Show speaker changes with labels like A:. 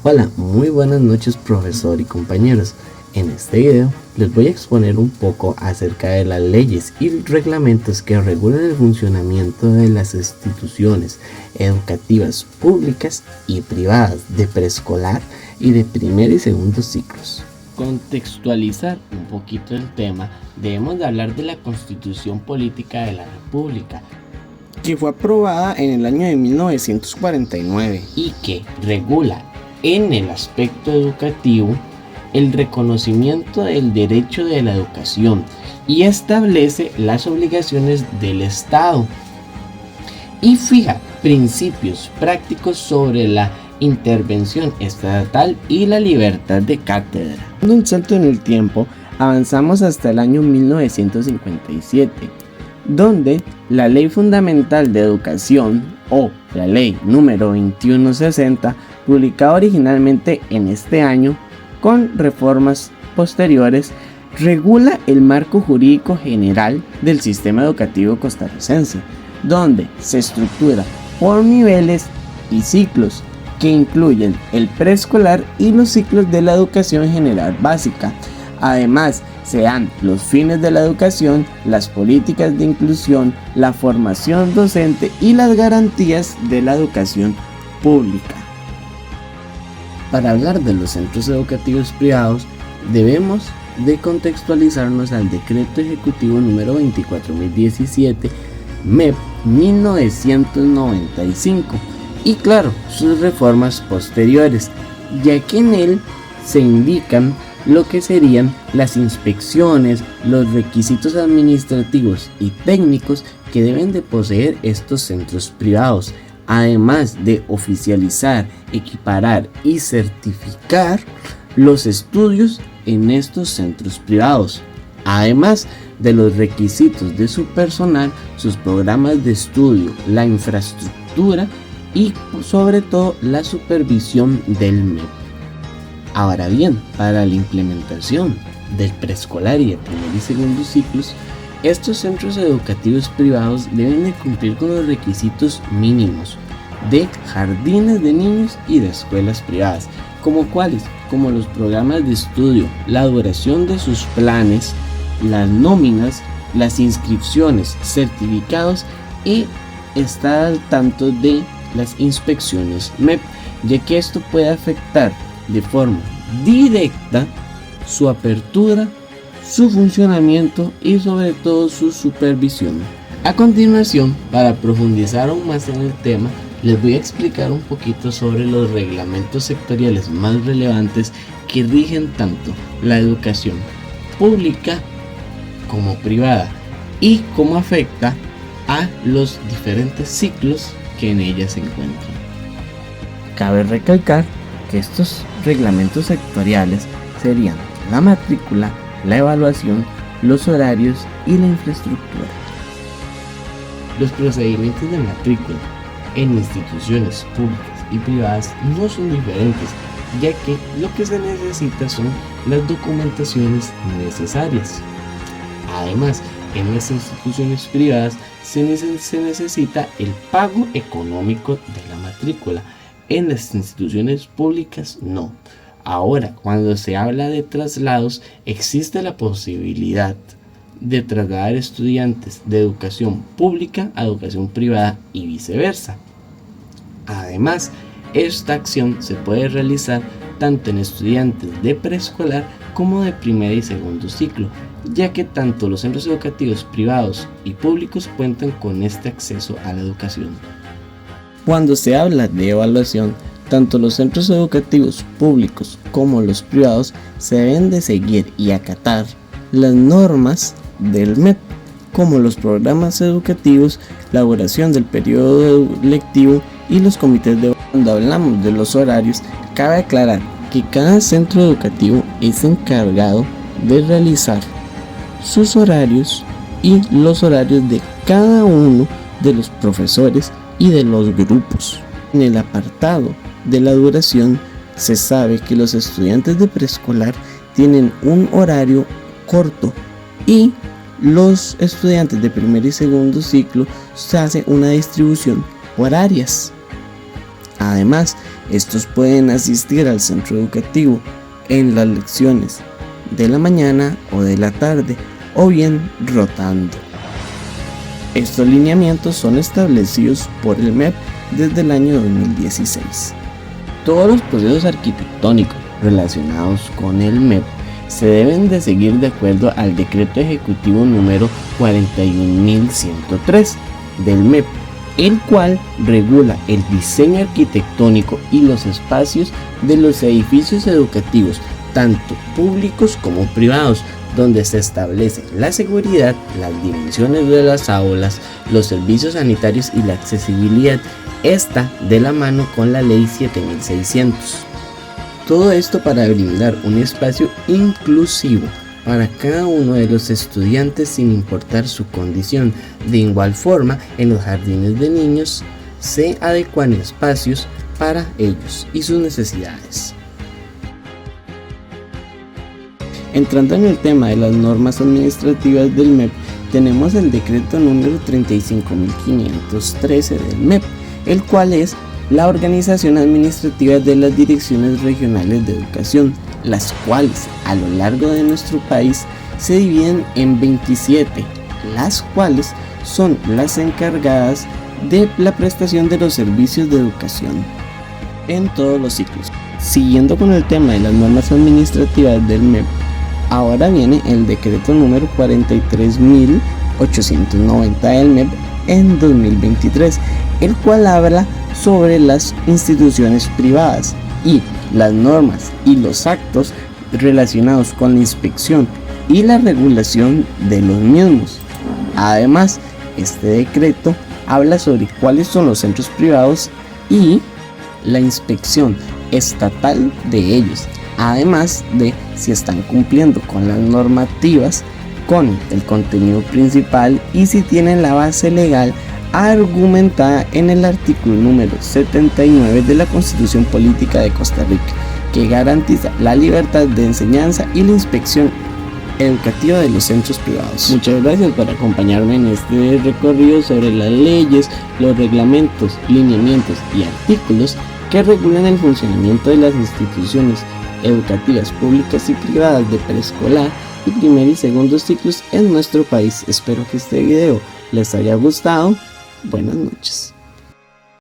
A: Hola, muy buenas noches profesor y compañeros. En este video les voy a exponer un poco acerca de las leyes y reglamentos que regulan el funcionamiento de las instituciones educativas públicas y privadas de preescolar y de primer y segundo ciclos. Contextualizar un poquito el tema, debemos de hablar de la Constitución Política de la República,
B: que fue aprobada en el año de 1949
A: y que regula en el aspecto educativo el reconocimiento del derecho de la educación y establece las obligaciones del Estado y fija principios prácticos sobre la intervención estatal y la libertad de cátedra.
B: Dando un salto en el tiempo, avanzamos hasta el año 1957, donde la Ley Fundamental de Educación, o la Ley número 2160, publicada originalmente en este año, con reformas posteriores, regula el marco jurídico general del sistema educativo costarricense, donde se estructura por niveles y ciclos que incluyen el preescolar y los ciclos de la educación general básica. Además, se dan los fines de la educación, las políticas de inclusión, la formación docente y las garantías de la educación pública.
A: Para hablar de los centros educativos privados, debemos de contextualizarnos al Decreto Ejecutivo número 24.017, MEP 1995, y claro, sus reformas posteriores, ya que en él se indican lo que serían las inspecciones, los requisitos administrativos y técnicos que deben de poseer estos centros privados, además de oficializar, equiparar y certificar los estudios en estos centros privados, además de los requisitos de su personal, sus programas de estudio, la infraestructura y sobre todo la supervisión del MEP. Ahora bien, para la implementación del preescolar y de primer y segundo ciclos, estos centros educativos privados deben de cumplir con los requisitos mínimos de jardines de niños y de escuelas privadas, como cuáles, como los programas de estudio, la duración de sus planes, las nóminas, las inscripciones, certificados y estar al tanto de las inspecciones MEP, ya que esto puede afectar de forma directa su apertura, su funcionamiento y sobre todo su supervisión. A continuación, para profundizar aún más en el tema, les voy a explicar un poquito sobre los reglamentos sectoriales más relevantes que rigen tanto la educación pública como privada y cómo afecta a los diferentes ciclos que en ella se encuentran.
B: Cabe recalcar que estos reglamentos sectoriales serían la matrícula, la evaluación, los horarios y la infraestructura.
A: Los procedimientos de matrícula en instituciones públicas y privadas no son diferentes, ya que lo que se necesita son las documentaciones necesarias. Además, en las instituciones privadas se necesita el pago económico de la matrícula. En las instituciones públicas no. Ahora, cuando se habla de traslados, existe la posibilidad de trasladar estudiantes de educación pública a educación privada y viceversa. Además, esta acción se puede realizar tanto en estudiantes de preescolar como de primer y segundo ciclo, ya que tanto los centros educativos privados y públicos cuentan con este acceso a la educación.
B: Cuando se habla de evaluación, tanto los centros educativos públicos como los privados se deben de seguir y acatar las normas del MEP, como los programas educativos, la duración del periodo lectivo y los comités de... Cuando hablamos de los horarios, cabe aclarar que cada centro educativo es encargado de realizar sus horarios y los horarios de cada uno de los profesores y de los grupos. En el apartado de la duración se sabe que los estudiantes de preescolar tienen un horario corto y los estudiantes de primer y segundo ciclo se hace una distribución por áreas. Además, estos pueden asistir al centro educativo en las lecciones de la mañana o de la tarde, o bien rotando. Estos lineamientos son establecidos por el MEP desde el año 2016.
A: Todos los procesos arquitectónicos relacionados con el MEP se deben de seguir de acuerdo al decreto ejecutivo número 41103 del MEP, el cual regula el diseño arquitectónico y los espacios de los edificios educativos, tanto públicos como privados, donde se establece la seguridad, las dimensiones de las aulas, los servicios sanitarios y la accesibilidad, esta de la mano con la ley 7600. Todo esto para brindar un espacio inclusivo para cada uno de los estudiantes sin importar su condición. De igual forma, en los jardines de niños se adecuan espacios para ellos y sus necesidades.
B: Entrando en el tema de las normas administrativas del MEP, tenemos el decreto número 35.513 del MEP, el cual es la organización administrativa de las direcciones regionales de educación, las cuales a lo largo de nuestro país se dividen en 27, las cuales son las encargadas de la prestación de los servicios de educación en todos los ciclos. Siguiendo con el tema de las normas administrativas del MEP, ahora viene el decreto número 43.890 del MEP en 2023, el cual habla sobre las instituciones privadas y las normas y los actos relacionados con la inspección y la regulación de los mismos. Además, este decreto habla sobre cuáles son los centros privados y la inspección estatal de ellos, además de si están cumpliendo con las normativas, con el contenido principal y si tienen la base legal argumentada en el artículo número 79 de la Constitución Política de Costa Rica, que garantiza la libertad de enseñanza y la inspección educativa de los centros privados.
A: Muchas gracias por acompañarme en este recorrido sobre las leyes, los reglamentos, lineamientos y artículos que regulan el funcionamiento de las instituciones educativas públicas y privadas de preescolar y primer y segundo ciclos en nuestro país. Espero que este video les haya gustado. Buenas noches.